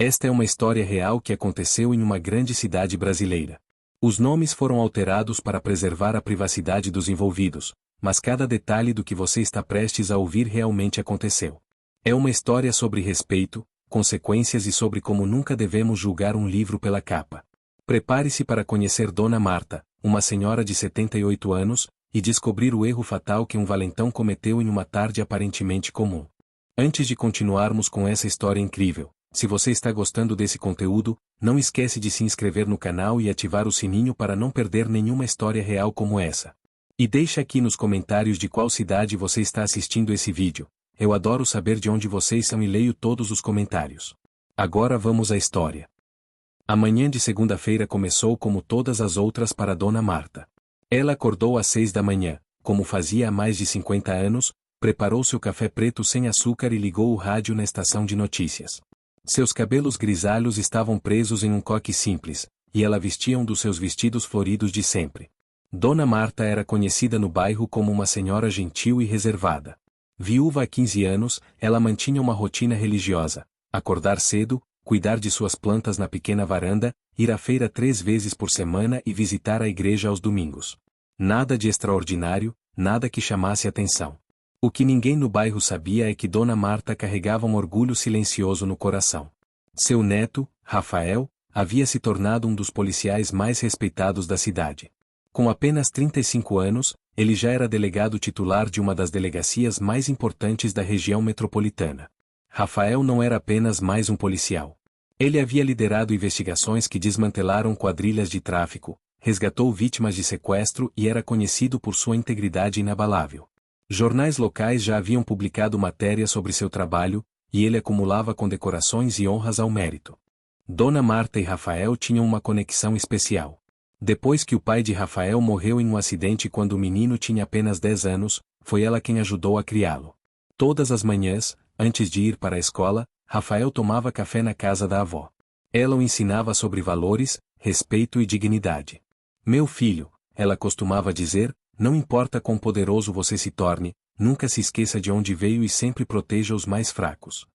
Esta é uma história real que aconteceu em uma grande cidade brasileira. Os nomes foram alterados para preservar a privacidade dos envolvidos, mas cada detalhe do que você está prestes a ouvir realmente aconteceu. É uma história sobre respeito, consequências e sobre como nunca devemos julgar um livro pela capa. Prepare-se para conhecer Dona Marta, uma senhora de 78 anos, e descobrir o erro fatal que um valentão cometeu em uma tarde aparentemente comum. Antes de continuarmos com essa história incrível, se você está gostando desse conteúdo, não esquece de se inscrever no canal e ativar o sininho para não perder nenhuma história real como essa. E deixa aqui nos comentários de qual cidade você está assistindo esse vídeo. Eu adoro saber de onde vocês são e leio todos os comentários. Agora vamos à história. A manhã de segunda-feira começou como todas as outras para Dona Marta. Ela acordou às 6 da manhã, como fazia há mais de 50 anos, preparou seu café preto sem açúcar e ligou o rádio na estação de notícias. Seus cabelos grisalhos estavam presos em um coque simples, e ela vestia um dos seus vestidos floridos de sempre. Dona Marta era conhecida no bairro como uma senhora gentil e reservada. Viúva há 15 anos, ela mantinha uma rotina religiosa: acordar cedo, cuidar de suas plantas na pequena varanda, ir à feira 3 vezes por semana e visitar a igreja aos domingos. Nada de extraordinário, nada que chamasse atenção. O que ninguém no bairro sabia é que Dona Marta carregava um orgulho silencioso no coração. Seu neto, Rafael, havia se tornado um dos policiais mais respeitados da cidade. Com apenas 35 anos, ele já era delegado titular de uma das delegacias mais importantes da região metropolitana. Rafael não era apenas mais um policial. Ele havia liderado investigações que desmantelaram quadrilhas de tráfico, resgatou vítimas de sequestro e era conhecido por sua integridade inabalável. Jornais locais já haviam publicado matérias sobre seu trabalho, e ele acumulava condecorações e honras ao mérito. Dona Marta e Rafael tinham uma conexão especial. Depois que o pai de Rafael morreu em um acidente quando o menino tinha apenas 10 anos, foi ela quem ajudou a criá-lo. Todas as manhãs, antes de ir para a escola, Rafael tomava café na casa da avó. Ela o ensinava sobre valores, respeito e dignidade. Meu filho, ela costumava dizer, não importa quão poderoso você se torne, nunca se esqueça de onde veio e sempre proteja os mais fracos.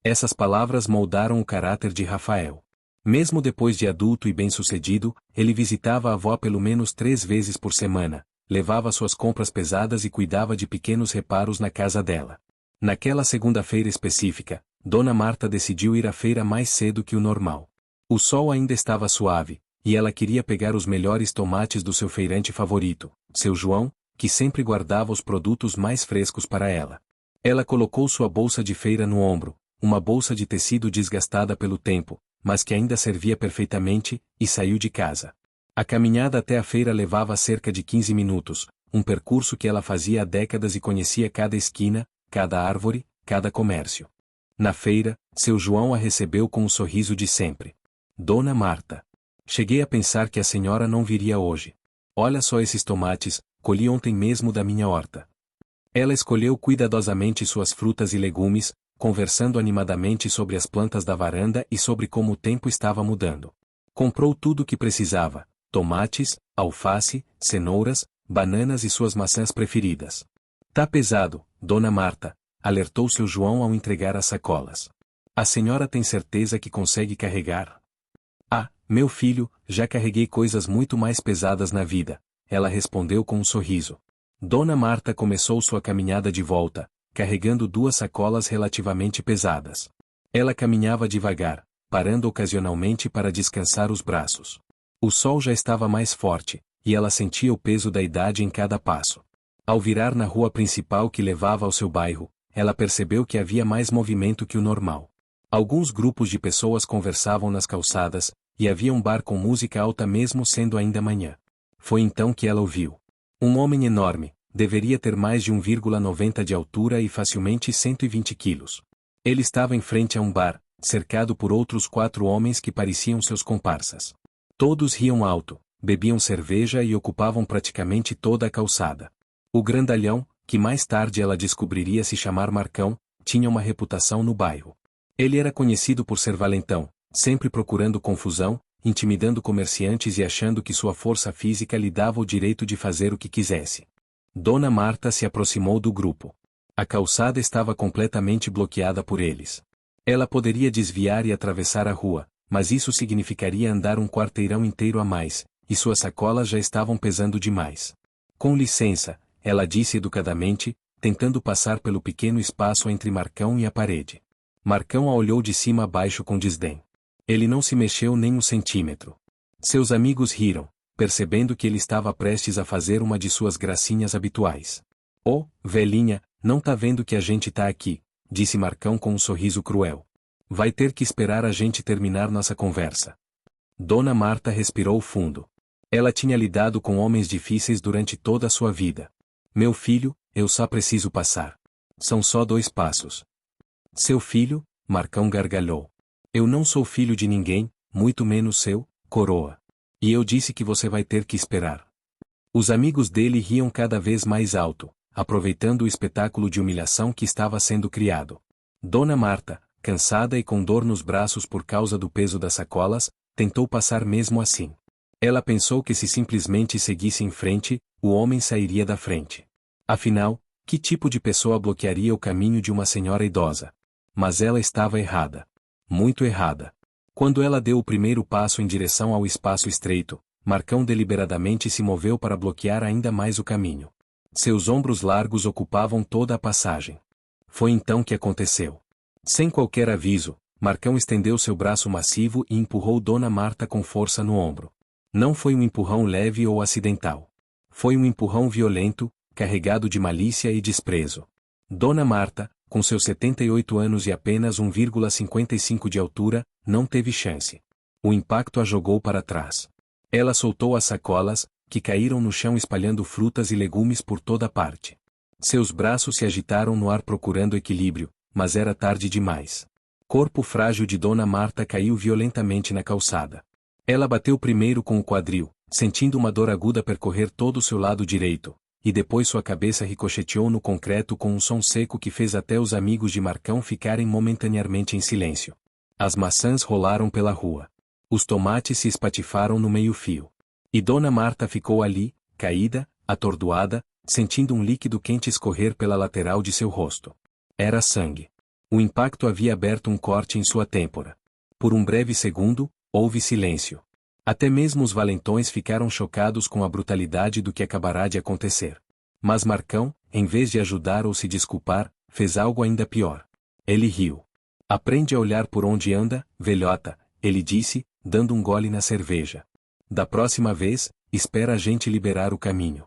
Essas palavras moldaram o caráter de Rafael. Mesmo depois de adulto e bem-sucedido, ele visitava a avó pelo menos 3 vezes por semana, levava suas compras pesadas e cuidava de pequenos reparos na casa dela. Naquela segunda-feira específica, Dona Marta decidiu ir à feira mais cedo que o normal. O sol ainda estava suave, e ela queria pegar os melhores tomates do seu feirante favorito, seu João, que sempre guardava os produtos mais frescos para ela. Ela colocou sua bolsa de feira no ombro, uma bolsa de tecido desgastada pelo tempo, mas que ainda servia perfeitamente, e saiu de casa. A caminhada até a feira levava cerca de 15 minutos, um percurso que ela fazia há décadas e conhecia cada esquina, cada árvore, cada comércio. Na feira, seu João a recebeu com o sorriso de sempre. Dona Marta. Cheguei a pensar que a senhora não viria hoje. Olha só esses tomates, colhi ontem mesmo da minha horta. Ela escolheu cuidadosamente suas frutas e legumes, conversando animadamente sobre as plantas da varanda e sobre como o tempo estava mudando. Comprou tudo o que precisava: tomates, alface, cenouras, bananas e suas maçãs preferidas. Tá pesado, Dona Marta, alertou seu João ao entregar as sacolas. A senhora tem certeza que consegue carregar? Ah, meu filho, já carreguei coisas muito mais pesadas na vida, ela respondeu com um sorriso. Dona Marta começou sua caminhada de volta, carregando 2 sacolas relativamente pesadas. Ela caminhava devagar, parando ocasionalmente para descansar os braços. O sol já estava mais forte, e ela sentia o peso da idade em cada passo. Ao virar na rua principal que levava ao seu bairro, ela percebeu que havia mais movimento que o normal. Alguns grupos de pessoas conversavam nas calçadas, e havia um bar com música alta mesmo sendo ainda manhã. Foi então que ela ouviu. Um homem enorme, deveria ter mais de 1,90 de altura e facilmente 120 quilos. Ele estava em frente a um bar, cercado por outros 4 homens que pareciam seus comparsas. Todos riam alto, bebiam cerveja e ocupavam praticamente toda a calçada. O grandalhão, que mais tarde ela descobriria se chamar Marcão, tinha uma reputação no bairro. Ele era conhecido por ser valentão, sempre procurando confusão, intimidando comerciantes e achando que sua força física lhe dava o direito de fazer o que quisesse. Dona Marta se aproximou do grupo. A calçada estava completamente bloqueada por eles. Ela poderia desviar e atravessar a rua, mas isso significaria andar um quarteirão inteiro a mais, e suas sacolas já estavam pesando demais. Com licença, ela disse educadamente, tentando passar pelo pequeno espaço entre Marcão e a parede. Marcão a olhou de cima a baixo com desdém. Ele não se mexeu nem um centímetro. Seus amigos riram, percebendo que ele estava prestes a fazer uma de suas gracinhas habituais. "Oh, velhinha, não tá vendo que a gente tá aqui", disse Marcão com um sorriso cruel. "Vai ter que esperar a gente terminar nossa conversa." Dona Marta respirou fundo. Ela tinha lidado com homens difíceis durante toda a sua vida. "Meu filho, eu só preciso passar. São só 2 passos." "Seu filho?" Marcão gargalhou. "Eu não sou filho de ninguém, muito menos seu, coroa. E eu disse que você vai ter que esperar." Os amigos dele riam cada vez mais alto, aproveitando o espetáculo de humilhação que estava sendo criado. Dona Marta, cansada e com dor nos braços por causa do peso das sacolas, tentou passar mesmo assim. Ela pensou que se simplesmente seguisse em frente, o homem sairia da frente. Afinal, que tipo de pessoa bloquearia o caminho de uma senhora idosa? Mas ela estava errada. Muito errada. Quando ela deu o primeiro passo em direção ao espaço estreito, Marcão deliberadamente se moveu para bloquear ainda mais o caminho. Seus ombros largos ocupavam toda a passagem. Foi então que aconteceu. Sem qualquer aviso, Marcão estendeu seu braço massivo e empurrou Dona Marta com força no ombro. Não foi um empurrão leve ou acidental. Foi um empurrão violento, carregado de malícia e desprezo. Dona Marta, com seus 78 anos e apenas 1,55 de altura, não teve chance. O impacto a jogou para trás. Ela soltou as sacolas, que caíram no chão espalhando frutas e legumes por toda parte. Seus braços se agitaram no ar procurando equilíbrio, mas era tarde demais. Corpo frágil de Dona Marta caiu violentamente na calçada. Ela bateu primeiro com o quadril, sentindo uma dor aguda percorrer todo o seu lado direito, e depois sua cabeça ricocheteou no concreto com um som seco que fez até os amigos de Marcão ficarem momentaneamente em silêncio. As maçãs rolaram pela rua. Os tomates se espatifaram no meio-fio. E Dona Marta ficou ali, caída, atordoada, sentindo um líquido quente escorrer pela lateral de seu rosto. Era sangue. O impacto havia aberto um corte em sua têmpora. Por um breve segundo, houve silêncio. Até mesmo os valentões ficaram chocados com a brutalidade do que acabará de acontecer. Mas Marcão, em vez de ajudar ou se desculpar, fez algo ainda pior. Ele riu. "Aprende a olhar por onde anda, velhota", ele disse, dando um gole na cerveja. "Da próxima vez, espera a gente liberar o caminho."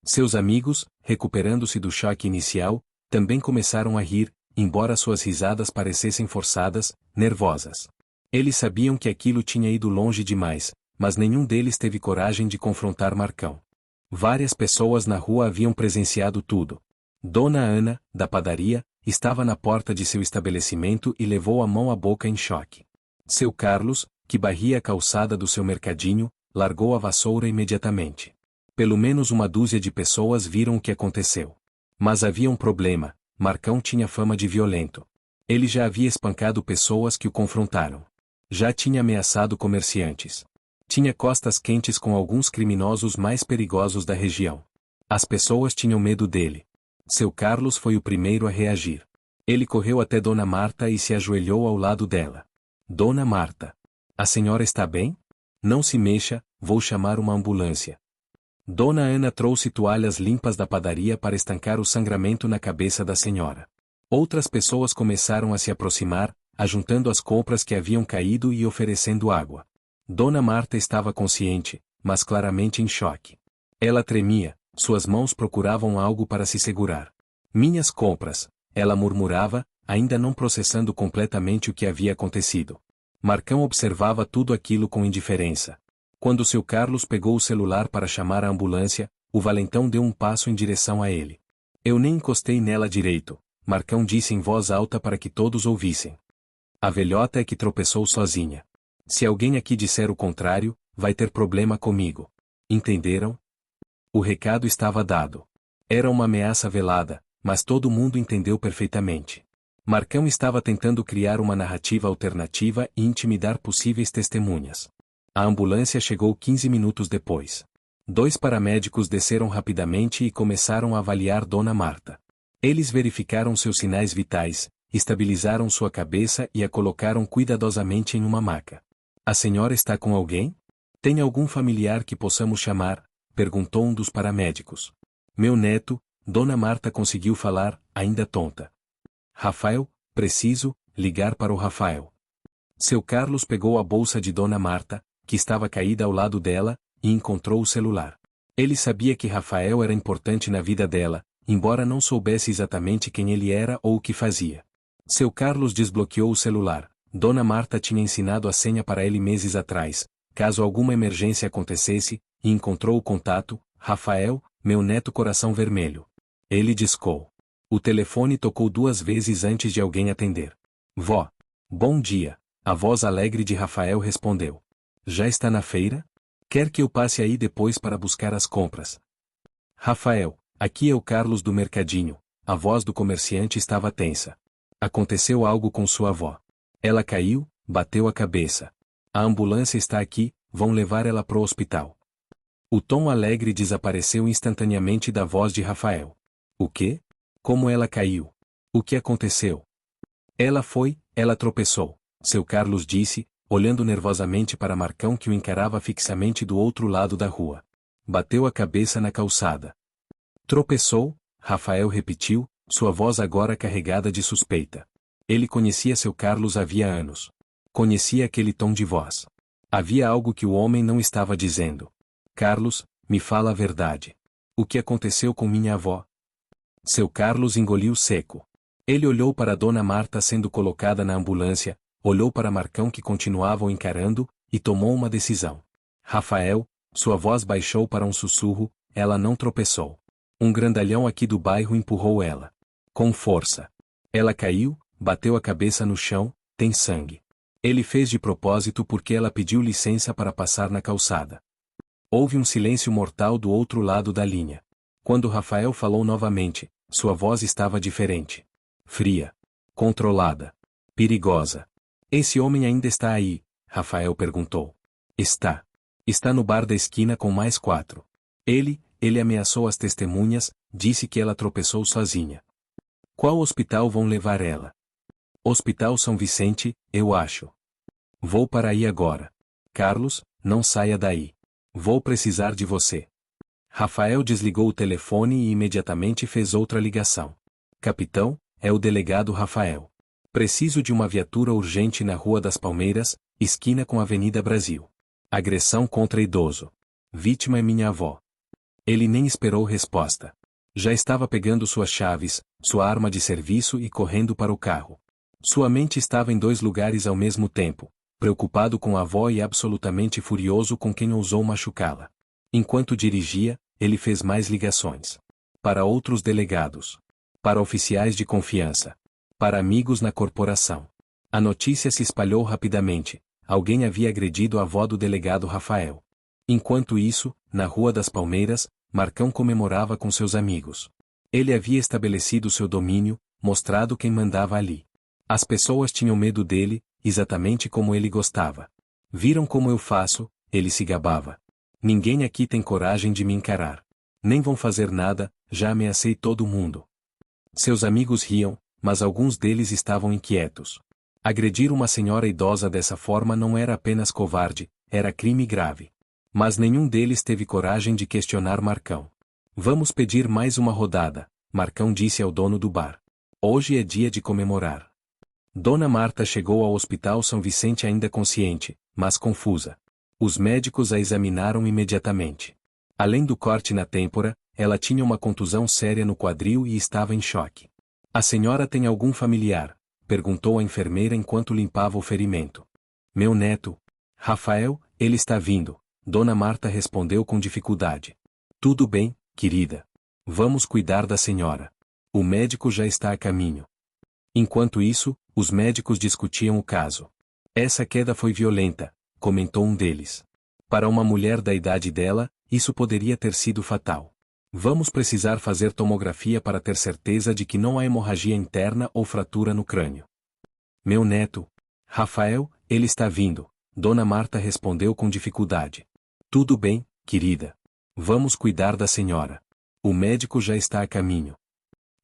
Seus amigos, recuperando-se do choque inicial, também começaram a rir, embora suas risadas parecessem forçadas, nervosas. Eles sabiam que aquilo tinha ido longe demais, mas nenhum deles teve coragem de confrontar Marcão. Várias pessoas na rua haviam presenciado tudo. Dona Ana, da padaria, estava na porta de seu estabelecimento e levou a mão à boca em choque. Seu Carlos, que varria a calçada do seu mercadinho, largou a vassoura imediatamente. Pelo menos uma dúzia de pessoas viram o que aconteceu. Mas havia um problema: Marcão tinha fama de violento. Ele já havia espancado pessoas que o confrontaram. Já tinha ameaçado comerciantes. Tinha costas quentes com alguns criminosos mais perigosos da região. As pessoas tinham medo dele. Seu Carlos foi o primeiro a reagir. Ele correu até Dona Marta e se ajoelhou ao lado dela. "Dona Marta, a senhora está bem? Não se mexa, vou chamar uma ambulância." Dona Ana trouxe toalhas limpas da padaria para estancar o sangramento na cabeça da senhora. Outras pessoas começaram a se aproximar, ajuntando as compras que haviam caído e oferecendo água. Dona Marta estava consciente, mas claramente em choque. Ela tremia, suas mãos procuravam algo para se segurar. "Minhas compras", ela murmurava, ainda não processando completamente o que havia acontecido. Marcão observava tudo aquilo com indiferença. Quando seu Carlos pegou o celular para chamar a ambulância, o valentão deu um passo em direção a ele. "Eu nem encostei nela direito", Marcão disse em voz alta para que todos ouvissem. "A velhota é que tropeçou sozinha. Se alguém aqui disser o contrário, vai ter problema comigo. Entenderam?" O recado estava dado. Era uma ameaça velada, mas todo mundo entendeu perfeitamente. Marcão estava tentando criar uma narrativa alternativa e intimidar possíveis testemunhas. A ambulância chegou 15 minutos depois. 2 paramédicos desceram rapidamente e começaram a avaliar Dona Marta. Eles verificaram seus sinais vitais, estabilizaram sua cabeça e a colocaram cuidadosamente em uma maca. A senhora está com alguém? Tem algum familiar que possamos chamar? Perguntou um dos paramédicos. Meu neto, Dona Marta conseguiu falar, ainda tonta. Rafael, preciso ligar para o Rafael. Seu Carlos pegou a bolsa de Dona Marta, que estava caída ao lado dela, e encontrou o celular. Ele sabia que Rafael era importante na vida dela, embora não soubesse exatamente quem ele era ou o que fazia. Seu Carlos desbloqueou o celular. Dona Marta tinha ensinado a senha para ele meses atrás, caso alguma emergência acontecesse, e encontrou o contato: Rafael, meu neto coração vermelho. Ele discou. O telefone tocou 2 vezes antes de alguém atender. Vó. Bom dia. A voz alegre de Rafael respondeu. Já está na feira? Quer que eu passe aí depois para buscar as compras? Rafael, aqui é o Carlos do mercadinho. A voz do comerciante estava tensa. Aconteceu algo com sua avó. Ela caiu, bateu a cabeça. A ambulância está aqui, vão levar ela pro hospital. O tom alegre desapareceu instantaneamente da voz de Rafael. O quê? Como ela caiu? O que aconteceu? Ela tropeçou, seu Carlos disse, olhando nervosamente para Marcão que o encarava fixamente do outro lado da rua. Bateu a cabeça na calçada. Tropeçou? Rafael repetiu, sua voz agora carregada de suspeita. Ele conhecia seu Carlos havia anos. Conhecia aquele tom de voz. Havia algo que o homem não estava dizendo. Carlos, me fala a verdade. O que aconteceu com minha avó? Seu Carlos engoliu seco. Ele olhou para Dona Marta sendo colocada na ambulância, olhou para Marcão que continuava o encarando, e tomou uma decisão. Rafael, sua voz baixou para um sussurro, ela não tropeçou. Um grandalhão aqui do bairro empurrou ela. Com força. Ela caiu, bateu a cabeça no chão, tem sangue. Ele fez de propósito porque ela pediu licença para passar na calçada. Houve um silêncio mortal do outro lado da linha. Quando Rafael falou novamente, sua voz estava diferente. Fria. Controlada. Perigosa. Esse homem ainda está aí? Rafael perguntou. Está. Está no bar da esquina com mais 4. Ele ameaçou as testemunhas, disse que ela tropeçou sozinha. Qual hospital vão levar ela? Hospital São Vicente, eu acho. Vou para aí agora. Carlos, não saia daí. Vou precisar de você. Rafael desligou o telefone e imediatamente fez outra ligação. Capitão, é o delegado Rafael. Preciso de uma viatura urgente na Rua das Palmeiras, esquina com Avenida Brasil. Agressão contra idoso. Vítima é minha avó. Ele nem esperou resposta. Já estava pegando suas chaves, sua arma de serviço e correndo para o carro. Sua mente estava em 2 lugares ao mesmo tempo, preocupado com a avó e absolutamente furioso com quem ousou machucá-la. Enquanto dirigia, ele fez mais ligações. Para outros delegados. Para oficiais de confiança. Para amigos na corporação. A notícia se espalhou rapidamente. Alguém havia agredido a avó do delegado Rafael. Enquanto isso, na Rua das Palmeiras, Marcão comemorava com seus amigos. Ele havia estabelecido seu domínio, mostrado quem mandava ali. As pessoas tinham medo dele, exatamente como ele gostava. Viram como eu faço, ele se gabava. Ninguém aqui tem coragem de me encarar. Nem vão fazer nada, já ameacei todo mundo. Seus amigos riam, mas alguns deles estavam inquietos. Agredir uma senhora idosa dessa forma não era apenas covarde, era crime grave. Mas nenhum deles teve coragem de questionar Marcão. Vamos pedir mais uma rodada, Marcão disse ao dono do bar. Hoje é dia de comemorar. Dona Marta chegou ao Hospital São Vicente ainda consciente, mas confusa. Os médicos a examinaram imediatamente. Além do corte na têmpora, ela tinha uma contusão séria no quadril e estava em choque. A senhora tem algum familiar? Perguntou a enfermeira enquanto limpava o ferimento. Meu neto. Rafael, ele está vindo. Dona Marta respondeu com dificuldade. Tudo bem, querida. Vamos cuidar da senhora. O médico já está a caminho. Enquanto isso, os médicos discutiam o caso. Essa queda foi violenta, comentou um deles. Para uma mulher da idade dela, isso poderia ter sido fatal. Vamos precisar fazer tomografia para ter certeza de que não há hemorragia interna ou fratura no crânio. Meu neto. Rafael, ele está vindo. Dona Marta respondeu com dificuldade. Tudo bem, querida. Vamos cuidar da senhora. O médico já está a caminho.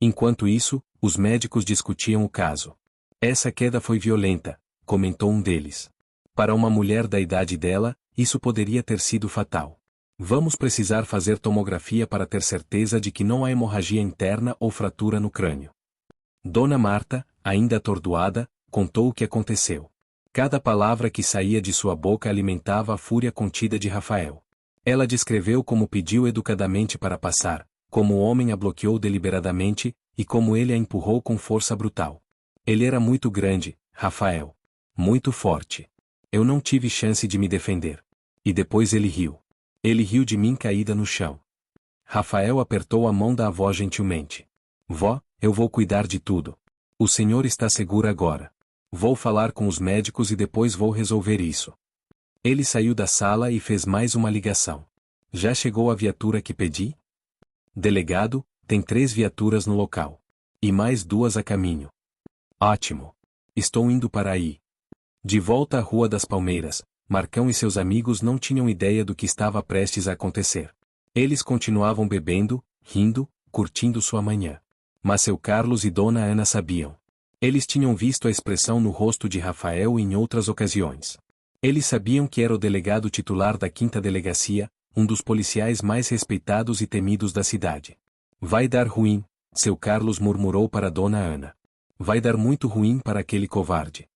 Enquanto isso, Os médicos discutiam o caso. Essa queda foi violenta, comentou um deles. Para uma mulher da idade dela, isso poderia ter sido fatal. Vamos precisar fazer tomografia para ter certeza de que não há hemorragia interna ou fratura no crânio. Dona Marta, ainda atordoada, contou o que aconteceu. Cada palavra que saía de sua boca alimentava a fúria contida de Rafael. Ela descreveu como pediu educadamente para passar, como o homem a bloqueou deliberadamente, e como ele a empurrou com força brutal. Ele era muito grande, Rafael. Muito forte. Eu não tive chance de me defender. E depois ele riu. Ele riu de mim caída no chão. Rafael apertou a mão da avó gentilmente. Vó, eu vou cuidar de tudo. O senhor está seguro agora. Vou falar com os médicos e depois vou resolver isso. Ele saiu da sala e fez mais uma ligação. Já chegou a viatura que pedi? Delegado, tem 3 viaturas no local. E mais 2 a caminho. Ótimo. Estou indo para aí. De volta à Rua das Palmeiras, Marcão e seus amigos não tinham ideia do que estava prestes a acontecer. Eles continuavam bebendo, rindo, curtindo sua manhã. Mas seu Carlos e Dona Ana sabiam. Eles tinham visto a expressão no rosto de Rafael em outras ocasiões. Eles sabiam que era o delegado titular da 5ª Delegacia, um dos policiais mais respeitados e temidos da cidade. Vai dar ruim, seu Carlos murmurou para Dona Ana. Vai dar muito ruim para aquele covarde.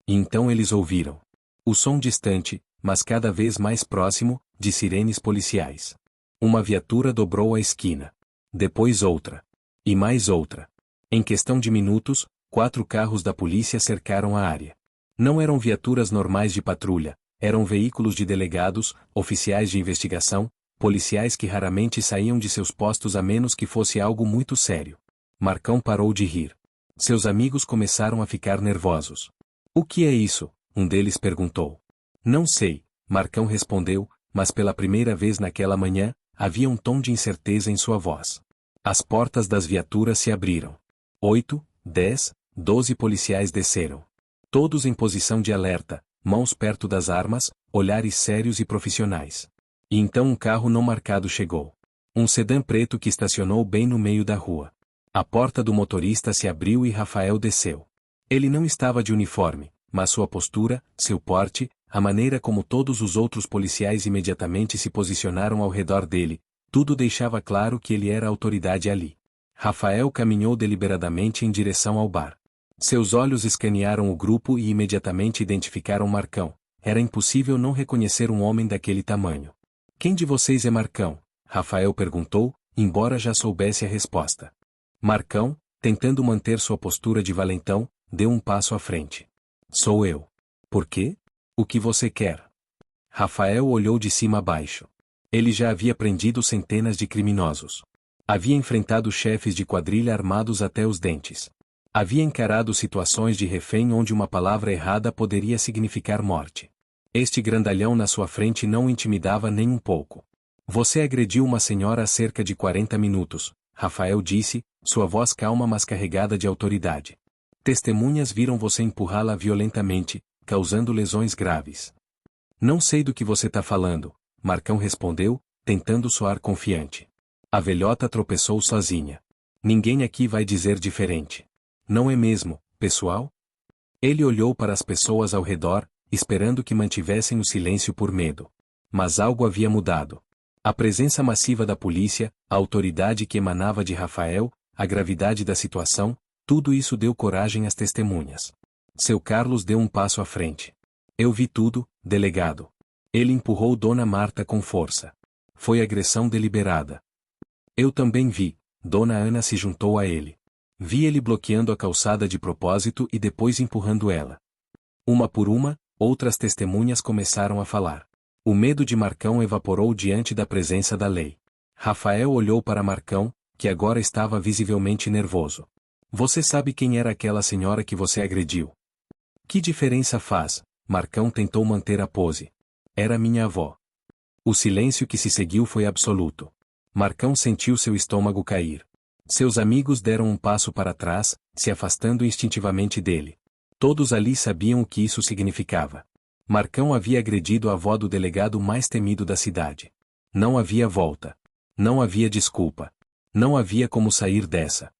E então eles ouviram. O som distante, mas cada vez mais próximo, de sirenes policiais. Uma viatura dobrou a esquina. Depois outra. E mais outra. Em questão de minutos, 4 carros da polícia cercaram a área. Não eram viaturas normais de patrulha, eram veículos de delegados, oficiais de investigação, policiais que raramente saíam de seus postos a menos que fosse algo muito sério. Marcão parou de rir. Seus amigos começaram a ficar nervosos. O que é isso? Um deles perguntou. Não sei, Marcão respondeu, mas pela primeira vez naquela manhã, havia um tom de incerteza em sua voz. As portas das viaturas se abriram. 8, 10, 12 policiais desceram. Todos em posição de alerta, mãos perto das armas, olhares sérios e profissionais. E então um carro não marcado chegou. Um sedã preto que estacionou bem no meio da rua. A porta do motorista se abriu e Rafael desceu. Ele não estava de uniforme, mas sua postura, seu porte, a maneira como todos os outros policiais imediatamente se posicionaram ao redor dele, tudo deixava claro que ele era a autoridade ali. Rafael caminhou deliberadamente em direção ao bar. Seus olhos escanearam o grupo e imediatamente identificaram Marcão. Era impossível não reconhecer um homem daquele tamanho. Quem de vocês é Marcão? Rafael perguntou, embora já soubesse a resposta. Marcão, tentando manter sua postura de valentão, deu um passo à frente. Sou eu. Por quê? O que você quer? Rafael olhou de cima a baixo. Ele já havia prendido centenas de criminosos. Havia enfrentado chefes de quadrilha armados até os dentes. Havia encarado situações de refém onde uma palavra errada poderia significar morte. Este grandalhão na sua frente não o intimidava nem um pouco. Você agrediu uma senhora há cerca de 40 minutos, Rafael disse, sua voz calma mas carregada de autoridade. Testemunhas viram você empurrá-la violentamente, causando lesões graves. Não sei do que você está falando, Marcão respondeu, tentando soar confiante. A velhota tropeçou sozinha. Ninguém aqui vai dizer diferente. Não é mesmo, pessoal? Ele olhou para as pessoas ao redor, esperando que mantivessem o silêncio por medo. Mas algo havia mudado. A presença massiva da polícia, a autoridade que emanava de Rafael, a gravidade da situação, tudo isso deu coragem às testemunhas. Seu Carlos deu um passo à frente. Eu vi tudo, delegado. Ele empurrou Dona Marta com força. Foi agressão deliberada. Eu também vi, Dona Ana se juntou a ele. Vi ele bloqueando a calçada de propósito e depois empurrando ela. Uma por uma, outras testemunhas começaram a falar. O medo de Marcão evaporou diante da presença da lei. Rafael olhou para Marcão, que agora estava visivelmente nervoso. Você sabe quem era aquela senhora que você agrediu? Que diferença faz? Marcão tentou manter a pose. Era minha avó. O silêncio que se seguiu foi absoluto. Marcão sentiu seu estômago cair. Seus amigos deram um passo para trás, se afastando instintivamente dele. Todos ali sabiam o que isso significava. Marcão havia agredido a avó do delegado mais temido da cidade. Não havia volta. Não havia desculpa. Não havia como sair dessa.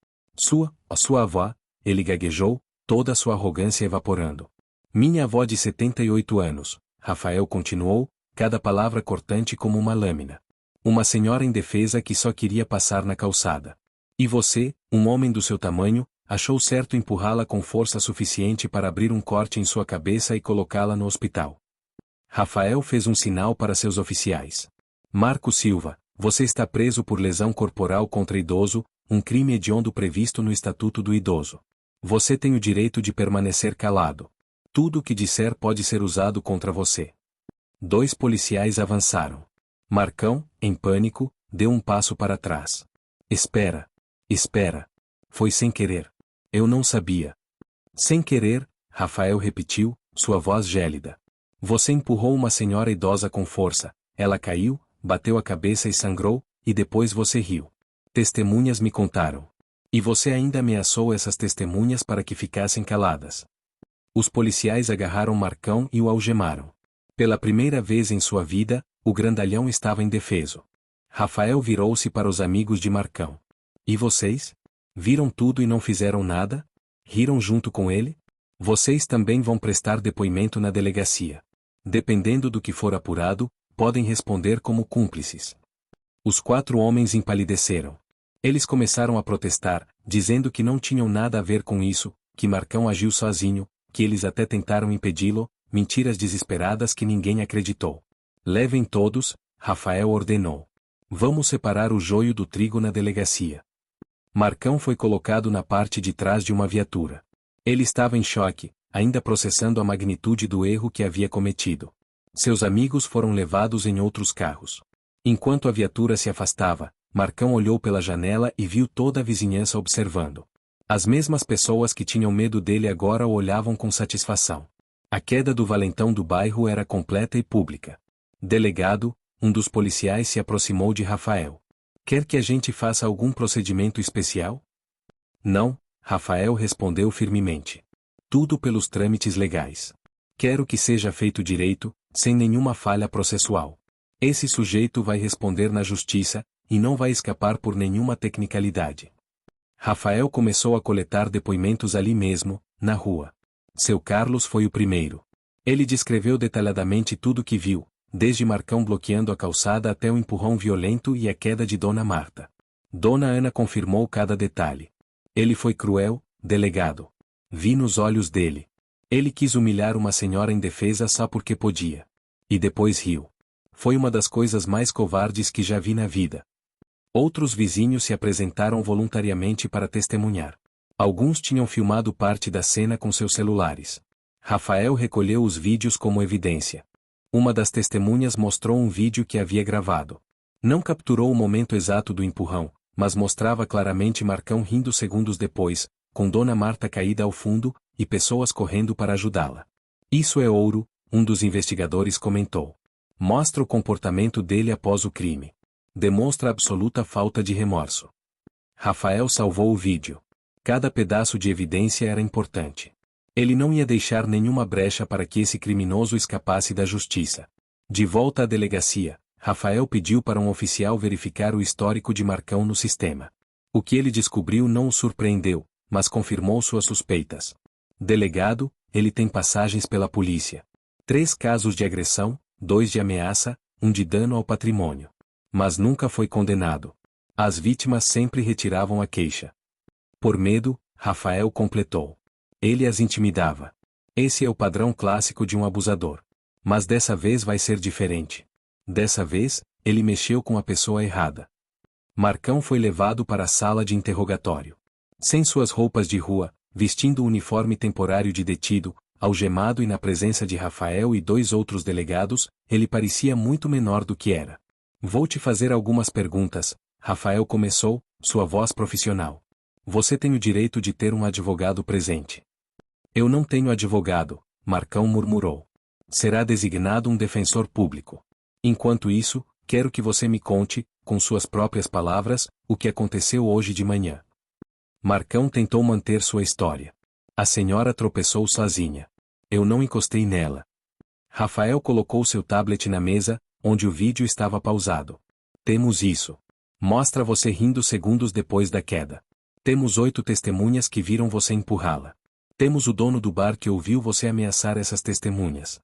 Sua avó, ele gaguejou, toda a sua arrogância evaporando. Minha avó de 78 anos, Rafael continuou, cada palavra cortante como uma lâmina. Uma senhora indefesa que só queria passar na calçada. E você, um homem do seu tamanho, achou certo empurrá-la com força suficiente para abrir um corte em sua cabeça e colocá-la no hospital. Rafael fez um sinal para seus oficiais. Marco Silva, você está preso por lesão corporal contra idoso, um crime hediondo previsto no Estatuto do Idoso. Você tem o direito de permanecer calado. Tudo o que disser pode ser usado contra você. 2 policiais avançaram. Marcão, em pânico, deu um passo para trás. Espera. Foi sem querer. Eu não sabia. Sem querer, Rafael repetiu, sua voz gélida. Você empurrou uma senhora idosa com força, ela caiu, bateu a cabeça e sangrou, e depois você riu. Testemunhas me contaram. E você ainda ameaçou essas testemunhas para que ficassem caladas. Os policiais agarraram Marcão e o algemaram. Pela primeira vez em sua vida, o grandalhão estava indefeso. Rafael virou-se para os amigos de Marcão. E vocês? Viram tudo e não fizeram nada? Riram junto com ele? Vocês também vão prestar depoimento na delegacia. Dependendo do que for apurado, podem responder como cúmplices. Os 4 homens empalideceram. Eles começaram a protestar, dizendo que não tinham nada a ver com isso, que Marcão agiu sozinho, que eles até tentaram impedi-lo, mentiras desesperadas que ninguém acreditou. Levem todos, Rafael ordenou. Vamos separar o joio do trigo na delegacia. Marcão foi colocado na parte de trás de uma viatura. Ele estava em choque, ainda processando a magnitude do erro que havia cometido. Seus amigos foram levados em outros carros. Enquanto a viatura se afastava, Marcão olhou pela janela e viu toda a vizinhança observando. As mesmas pessoas que tinham medo dele agora o olhavam com satisfação. A queda do valentão do bairro era completa e pública. Delegado, um dos policiais se aproximou de Rafael. Quer que a gente faça algum procedimento especial? Não, Rafael respondeu firmemente. Tudo pelos trâmites legais. Quero que seja feito direito, sem nenhuma falha processual. Esse sujeito vai responder na justiça, e não vai escapar por nenhuma tecnicalidade. Rafael começou a coletar depoimentos ali mesmo, na rua. Seu Carlos foi o primeiro. Ele descreveu detalhadamente tudo o que viu, desde Marcão bloqueando a calçada até o empurrão violento e a queda de Dona Marta. Dona Ana confirmou cada detalhe. Ele foi cruel, delegado. Vi nos olhos dele. Ele quis humilhar uma senhora indefesa só porque podia. E depois riu. Foi uma das coisas mais covardes que já vi na vida. Outros vizinhos se apresentaram voluntariamente para testemunhar. Alguns tinham filmado parte da cena com seus celulares. Rafael recolheu os vídeos como evidência. Uma das testemunhas mostrou um vídeo que havia gravado. Não capturou o momento exato do empurrão, mas mostrava claramente Marcão rindo segundos depois, com Dona Marta caída ao fundo, e pessoas correndo para ajudá-la. Isso é ouro, um dos investigadores comentou. Mostra o comportamento dele após o crime. Demonstra absoluta falta de remorso. Rafael salvou o vídeo. Cada pedaço de evidência era importante. Ele não ia deixar nenhuma brecha para que esse criminoso escapasse da justiça. De volta à delegacia, Rafael pediu para um oficial verificar o histórico de Marcão no sistema. O que ele descobriu não o surpreendeu, mas confirmou suas suspeitas. Delegado, ele tem passagens pela polícia. 3 casos de agressão, 2 de ameaça, 1 de dano ao patrimônio. Mas nunca foi condenado. As vítimas sempre retiravam a queixa. Por medo, Rafael completou. Ele as intimidava. Esse é o padrão clássico de um abusador. Mas dessa vez vai ser diferente. Dessa vez, ele mexeu com a pessoa errada. Marcão foi levado para a sala de interrogatório. Sem suas roupas de rua, vestindo o uniforme temporário de detido, algemado e na presença de Rafael e 2 outros delegados, ele parecia muito menor do que era. Vou te fazer algumas perguntas, Rafael começou, sua voz profissional. Você tem o direito de ter um advogado presente. Eu não tenho advogado, Marcão murmurou. Será designado um defensor público. Enquanto isso, quero que você me conte, com suas próprias palavras, o que aconteceu hoje de manhã. Marcão tentou manter sua história. A senhora tropeçou sozinha. Eu não encostei nela. Rafael colocou seu tablet na mesa, onde o vídeo estava pausado. Temos isso. Mostra você rindo segundos depois da queda. Temos 8 testemunhas que viram você empurrá-la. Temos o dono do bar que ouviu você ameaçar essas testemunhas.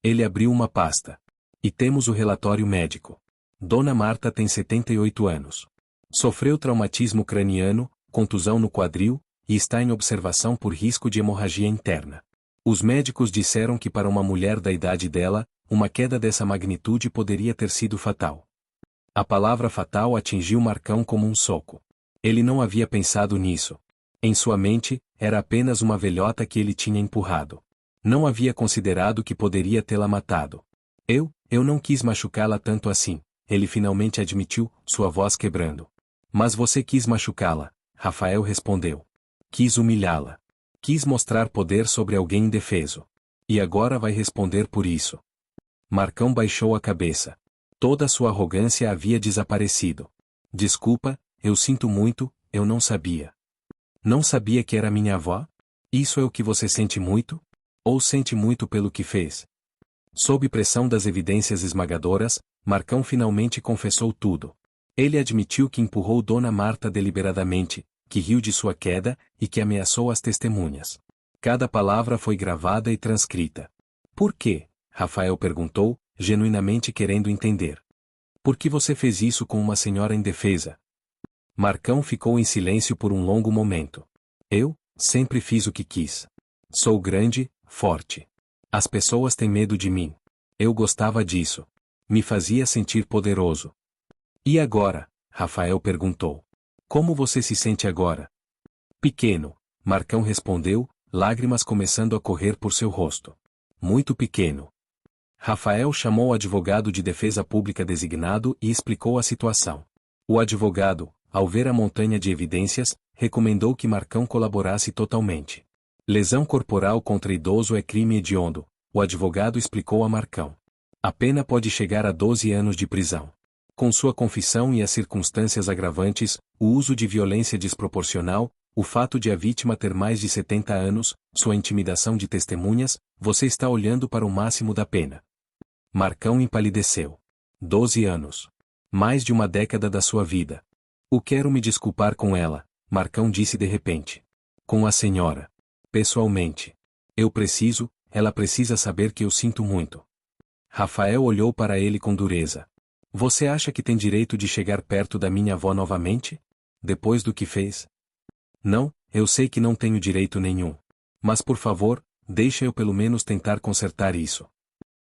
Ele abriu uma pasta. E temos o relatório médico. Dona Marta tem 78 anos. Sofreu traumatismo craniano, contusão no quadril, e está em observação por risco de hemorragia interna. Os médicos disseram que para uma mulher da idade dela, uma queda dessa magnitude poderia ter sido fatal. A palavra fatal atingiu Marcão como um soco. Ele não havia pensado nisso. Em sua mente, era apenas uma velhota que ele tinha empurrado. Não havia considerado que poderia tê-la matado. Eu não quis machucá-la tanto assim, ele finalmente admitiu, sua voz quebrando. Mas você quis machucá-la, Rafael respondeu. Quis humilhá-la. Quis mostrar poder sobre alguém indefeso. E agora vai responder por isso. Marcão baixou a cabeça. Toda sua arrogância havia desaparecido. Desculpa, eu sinto muito, eu não sabia. Não sabia que era minha avó? Isso é o que você sente muito? Ou sente muito pelo que fez? Sob pressão das evidências esmagadoras, Marcão finalmente confessou tudo. Ele admitiu que empurrou Dona Marta deliberadamente, que riu de sua queda, e que ameaçou as testemunhas. Cada palavra foi gravada e transcrita. Por quê? Rafael perguntou, genuinamente querendo entender. Por que você fez isso com uma senhora indefesa? Marcão ficou em silêncio por um longo momento. Eu, sempre fiz o que quis. Sou grande, forte. As pessoas têm medo de mim. Eu gostava disso. Me fazia sentir poderoso. E agora? Rafael perguntou. Como você se sente agora? Pequeno, Marcão respondeu, lágrimas começando a correr por seu rosto. Muito pequeno. Rafael chamou o advogado de defesa pública designado e explicou a situação. O advogado, ao ver a montanha de evidências, recomendou que Marcão colaborasse totalmente. Lesão corporal contra idoso é crime hediondo, o advogado explicou a Marcão. A pena pode chegar a 12 anos de prisão. Com sua confissão e as circunstâncias agravantes, o uso de violência desproporcional, o fato de a vítima ter mais de 70 anos, sua intimidação de testemunhas, você está olhando para o máximo da pena. Marcão empalideceu. 12 anos. Mais de uma década da sua vida. Quero me desculpar com ela, Marcão disse de repente. Com a senhora. Pessoalmente. Ela precisa saber que eu sinto muito. Rafael olhou para ele com dureza. Você acha que tem direito de chegar perto da minha avó novamente? Depois do que fez? Não, eu sei que não tenho direito nenhum. Mas por favor, deixa eu pelo menos tentar consertar isso.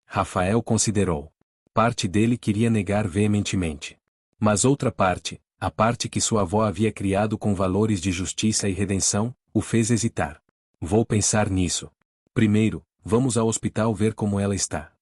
Rafael considerou. Parte dele queria negar veementemente. Mas outra parte, a parte que sua avó havia criado com valores de justiça e redenção, o fez hesitar. Vou pensar nisso. Primeiro, vamos ao hospital ver como ela está.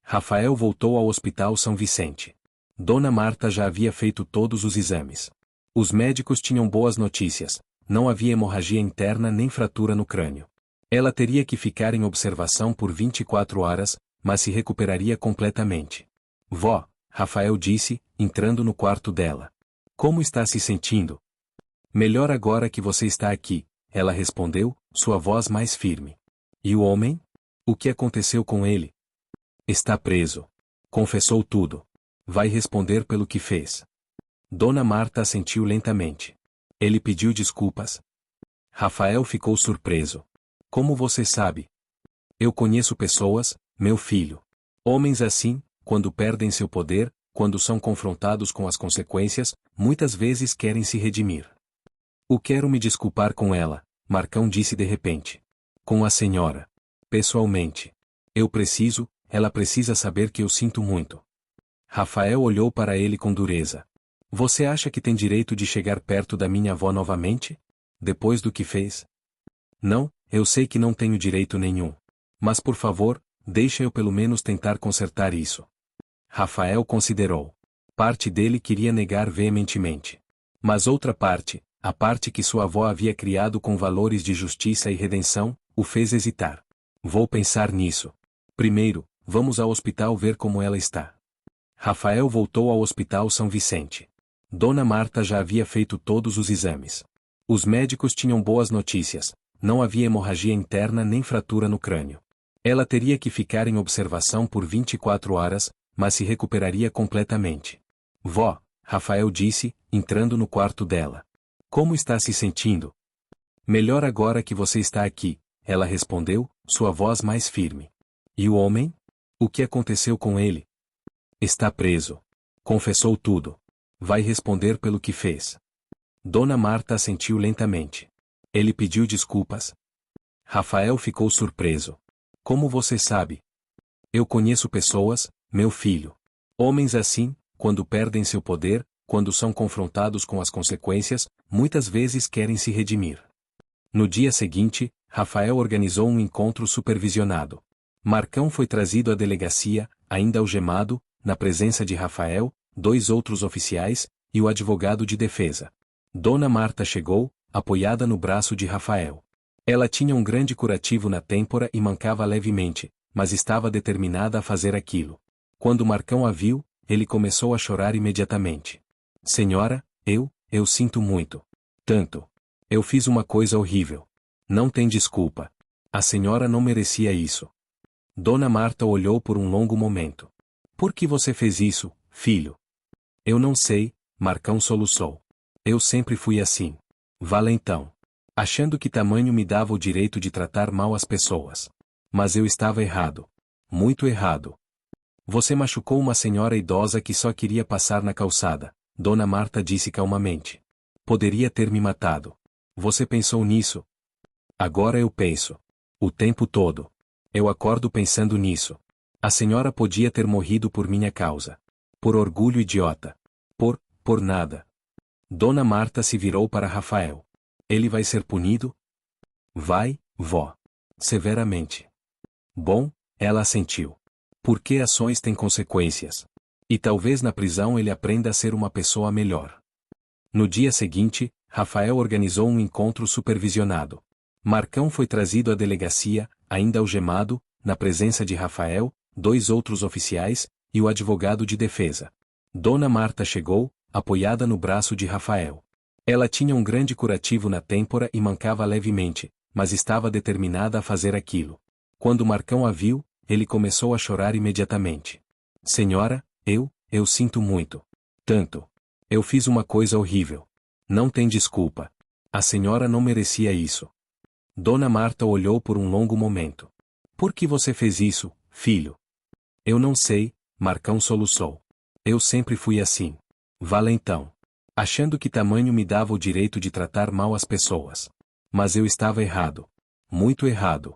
Rafael voltou ao Hospital São Vicente. Dona Marta já havia feito todos os exames. Os médicos tinham boas notícias, não havia hemorragia interna nem fratura no crânio. Ela teria que ficar em observação por 24 horas, mas se recuperaria completamente. Vó, Rafael disse, entrando no quarto dela. Como está se sentindo? Melhor agora que você está aqui, ela respondeu, sua voz mais firme. E o homem? O que aconteceu com ele? Está preso. Confessou tudo. Vai responder pelo que fez. Dona Marta assentiu lentamente. Ele pediu desculpas. Rafael ficou surpreso. Como você sabe? Eu conheço pessoas, meu filho. Homens assim, quando perdem seu poder, quando são confrontados com as consequências, muitas vezes querem se redimir. Quero me desculpar com ela, Marcão disse de repente. Com a senhora. Pessoalmente. Ela precisa saber que eu sinto muito. Rafael olhou para ele com dureza. Você acha que tem direito de chegar perto da minha avó novamente? Depois do que fez? Não, eu sei que não tenho direito nenhum. Mas por favor, deixa eu pelo menos tentar consertar isso. Rafael considerou. Parte dele queria negar veementemente. Mas outra parte, a parte que sua avó havia criado com valores de justiça e redenção, o fez hesitar. Vou pensar nisso. Primeiro, vamos ao hospital ver como ela está. Rafael voltou ao Hospital São Vicente. Dona Marta já havia feito todos os exames. Os médicos tinham boas notícias, não havia hemorragia interna nem fratura no crânio. Ela teria que ficar em observação por 24 horas, mas se recuperaria completamente. Vó, Rafael disse, entrando no quarto dela. Como está se sentindo? Melhor agora que você está aqui, ela respondeu, sua voz mais firme. E o homem? O que aconteceu com ele? Está preso. Confessou tudo. Vai responder pelo que fez. Dona Marta assentiu lentamente. Ele pediu desculpas. Rafael ficou surpreso. Como você sabe? Eu conheço pessoas, meu filho. Homens assim, quando perdem seu poder, quando são confrontados com as consequências, muitas vezes querem se redimir. No dia seguinte, Rafael organizou um encontro supervisionado. Marcão foi trazido à delegacia, ainda algemado, na presença de Rafael, 2 outros oficiais, e o advogado de defesa. Dona Marta chegou, apoiada no braço de Rafael. Ela tinha um grande curativo na têmpora e mancava levemente, mas estava determinada a fazer aquilo. Quando Marcão a viu, ele começou a chorar imediatamente. Senhora, eu sinto muito. Tanto. Eu fiz uma coisa horrível. Não tem desculpa. A senhora não merecia isso. Dona Marta olhou por um longo momento. Por que você fez isso, filho? Eu não sei, Marcão soluçou. Eu sempre fui assim. Valentão. Achando que tamanho me dava o direito de tratar mal as pessoas. Mas eu estava errado. Muito errado. Você machucou uma senhora idosa que só queria passar na calçada, Dona Marta disse calmamente. Poderia ter me matado. Você pensou nisso? Agora eu penso. O tempo todo. Eu acordo pensando nisso. A senhora podia ter morrido por minha causa. Por orgulho idiota. Por nada. Dona Marta se virou para Rafael. Ele vai ser punido? Vai, vó. Severamente. Bom, ela assentiu. Porque ações têm consequências. E talvez na prisão ele aprenda a ser uma pessoa melhor. No dia seguinte, Rafael organizou um encontro supervisionado. Marcão foi trazido à delegacia, ainda algemado, na presença de Rafael, 2 outros oficiais, e o advogado de defesa. Dona Marta chegou, apoiada no braço de Rafael. Ela tinha um grande curativo na têmpora e mancava levemente, mas estava determinada a fazer aquilo. Quando Marcão a viu, ele começou a chorar imediatamente. Senhora, eu sinto muito. Tanto. Eu fiz uma coisa horrível. Não tem desculpa. A senhora não merecia isso. Dona Marta olhou por um longo momento. Por que você fez isso, filho? Eu não sei, Marcão soluçou. Eu sempre fui assim. Valentão. Achando que tamanho me dava o direito de tratar mal as pessoas. Mas eu estava errado. Muito errado.